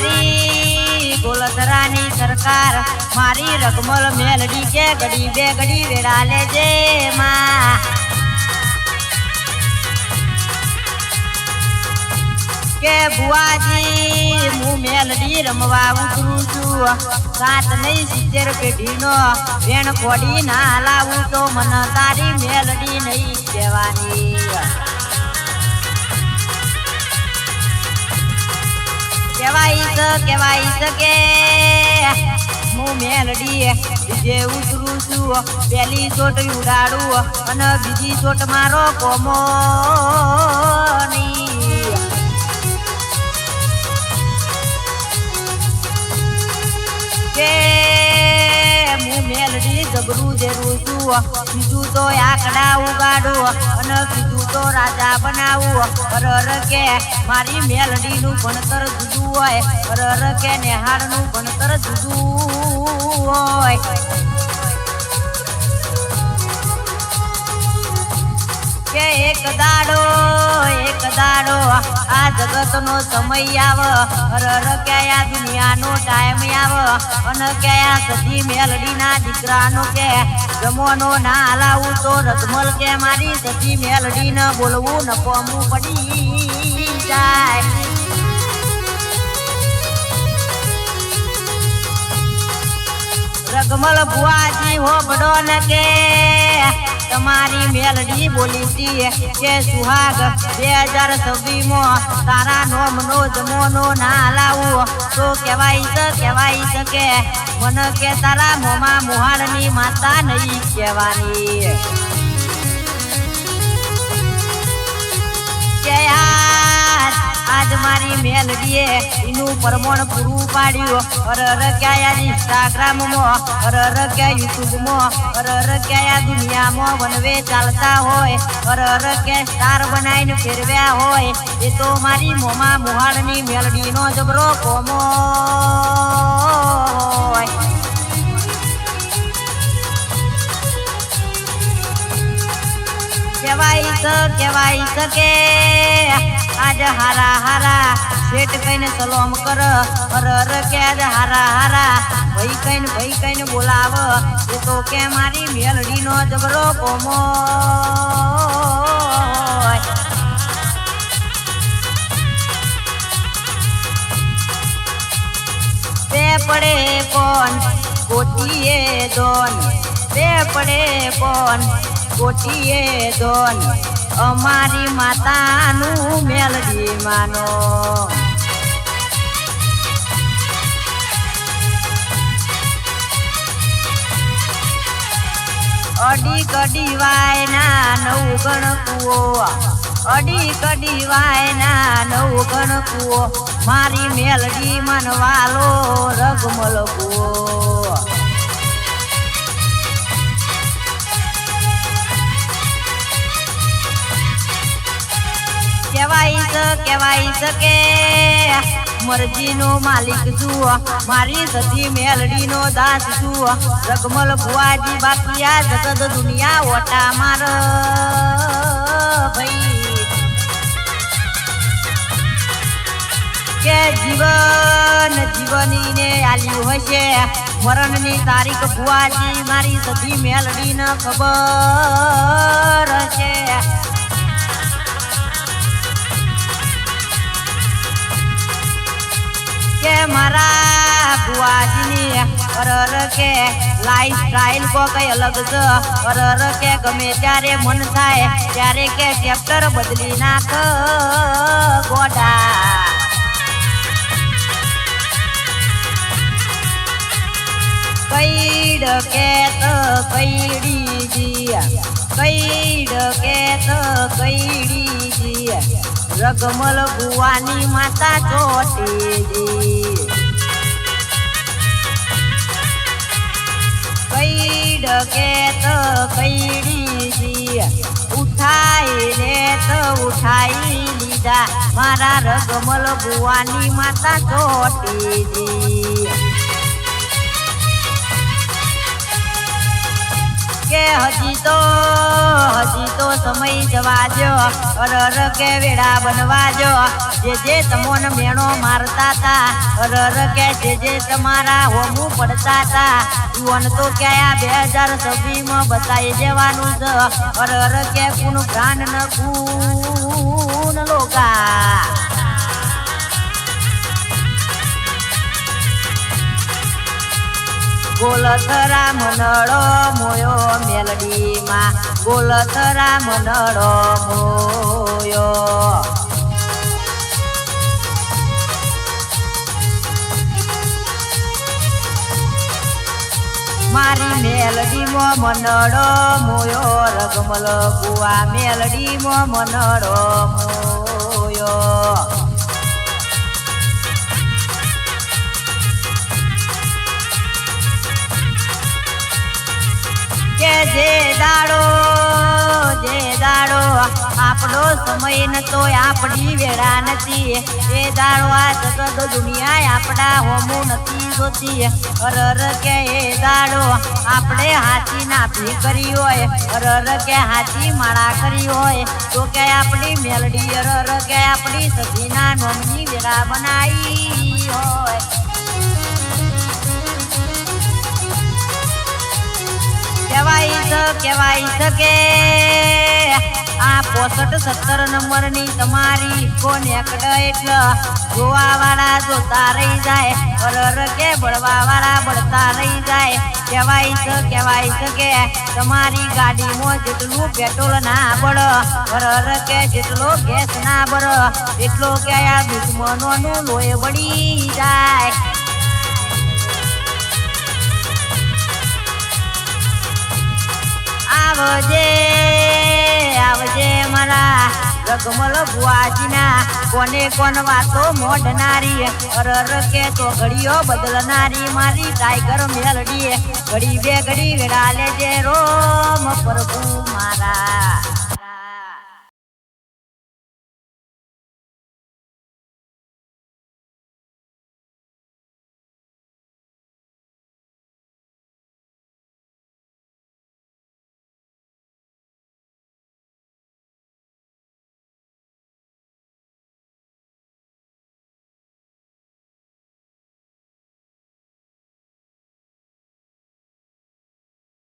મારી ગોલધરાની સરકાર મારી રગમલ મેલડી કે ઘડી બે ઘડી વેડા લેજે માં કે બુઆજી હું મેલડી રમવા ઉતરું છું 7 નહીં 70 પેઢીનો વેણ કોડી ના લાવું તો મન તારી મેલડી નહીં કહેવાની કહેવાય કે હું મેલડી જે ઉતરું છું પેલી ચોટ ઉડાડું અને બીજી ચોટ મારો કોમો મેલડી જબરું જેરું છું બીજું તો આકડા ઉગાડું અને બીજું તો રાજા બનાવું અરર કે મારી મેલડી નું ભણતર જુદું હોય અરર કે નેહાળ નું ભણતર જુદું હોય કે એક દાડો આ જગત નો સમય આવે અરર કે આ દુનિયા નો ટાઈમ આવે અને કે આ સતી મેલડી ના દીકરાનો કે જમવાનો ના લાવું તો રગમલ કે મારી સતી મેલડી ને બોલવું ન કોમું પડી જાય રગમલ બુઆજી હો બડો ને કે તમારી મેલડી બોલી હતી કે સુહાગ 2026 માં તારા નોમનો જમોનો ના લાવું તો કહેવાય શકે મને કે તારા મોમાં મોહાળની માતા નહીં કહેવાની કે આજ મારી મેલડીએ એનું પ્રમાણ પૂરું પાડ્યું અરર ક્યાં ઇન્સ્ટાગ્રામમાં અરર ક્યાં યુટ્યુબમાં અરર ક્યાં દુનિયામાં વનવે ચાલતા હોય અરર કે સ્ટાર બનાવીને ફેરવ્યા હોય એ તો મારી મોમાં મોહાળની મેલડીનો જબરો કોમો કહેવાય શકે આજ હારા શેઠ કઈને સલામ કર અરર કે આજ હારા ભાઈ કઈને બોલાવ એ તો કે મારી મેલડીનો જબરો કોમો તે પડે કોણ કોટીએ દોન તે પડે કોણ કોટીએ દોન અમારી માતાનું મેલડી માનો અડી કડી વાયના 9 ગણ કુવો અડી કડી વાયના 9 ગણ કુવો મારી મેલડી મનવાલો રગમલ કુવો કહેવાય શકે મરજી નો માલિક જુઓ મારી સતી મેલડી નો દાસ જુઓ રગમલ બુઆજી બાકી આ જગત દુનિયા ઓટા માર ભાઈ કે જીવની ને આલ્યું હશે મરણની તારીખ બુઆજી મારી સતી મેલડી ને ખબર હશે કે મારા બુઆજીની અરર કે લાઈફ સ્ટાઈલ કો કઈ અલગ છે અરર કે ગમે ત્યારે મન થાય ત્યારે કે ચેપ્ટર બદલી નાખ ગોડા કઈડ કે તો કઈડી જીયા કઈડ કે તો કઈડી જીયા રગમલ બુવાની માતા ચોટીજી કઈડ કે તો કઈડી ઉઠાઈ લીધા મારા રગમલ બુવાની માતા ચોટીજી કે હજી તો સમય જવા દો અરર કે વેડા બનવા દો જે તમોન મેણો મારતા તા અરર કે જે તમારા હોમું પડતા તા યુવાન તો કે આ 2026 માં બતાવી દેવાનું છે અરર કે કુન પ્રાણ ન કુન લોકા ગોલથરા મનડો મોયો મેલડીમાં ગોલથરા મનડો મોયો મારી મેલડીમાં મનડો મોયો રગમલ કુવા મેલડીમાં મનડો મોયો કે જે દાડો આપણો સમય નતો આપણી વેળા નથી એ દાડો આ જગત દુનિયા આપણા હોમું નથી જોતી અરર કે એ દાડો આપણે હાથી નાભી કરી હોય અરર કે હાથી માળા કરી હોય તો કે આપણી મેલડી અરર કે આપણી સખીના નોમની વેળા બનાવી હોય કહેવાય શકે આ 65-70 નંબરની તમારી કોને એકડ એટલે જોવા વાળા જોતા રહી જાય અરર કે બળવા વાળા બળતા રહી જાય કહેવાય શકે તમારી ગાડીમાં જેટલું પેટ્રોલ ના બળ અરર કે જેટલો ગેસ ના બળ એટલો કે આ દુશ્મનોનું લોહી બળી જાય આવજે મારા રગમલ બુઆજીના કોને કોન વાતો મોઢનારી અરર કે તો ઘડીઓ બદલનારી મારી ટાઈગર મેલડી ઘડી બે ઘડી વેડા લેજે રોમ પ્રભુ મારા